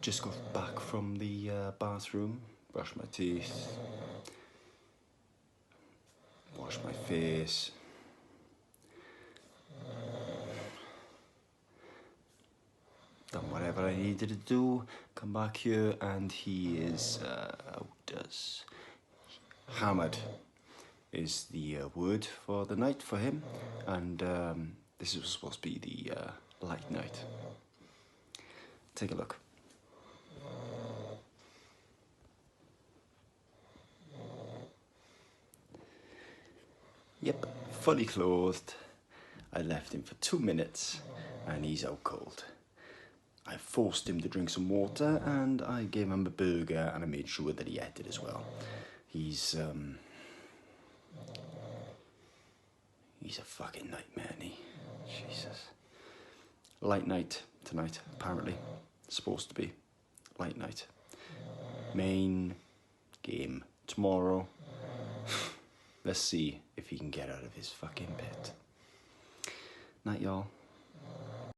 Just got back from the bathroom, brushed my teeth, washed my face. Done whatever I needed to do, come back here, and he is hammered is the word for the night for him, and this is supposed to be the light night. Take a look. Yep, fully clothed. I left him for 2 minutes and he's out cold. I forced him to drink some water and I gave him a burger and I made sure that he ate it as well. He's a fucking nightmare, isn't he? Jesus. Light night tonight, apparently. It's supposed to be. Light night. Main game tomorrow. Let's see if he can get out of his fucking pit. Night, y'all.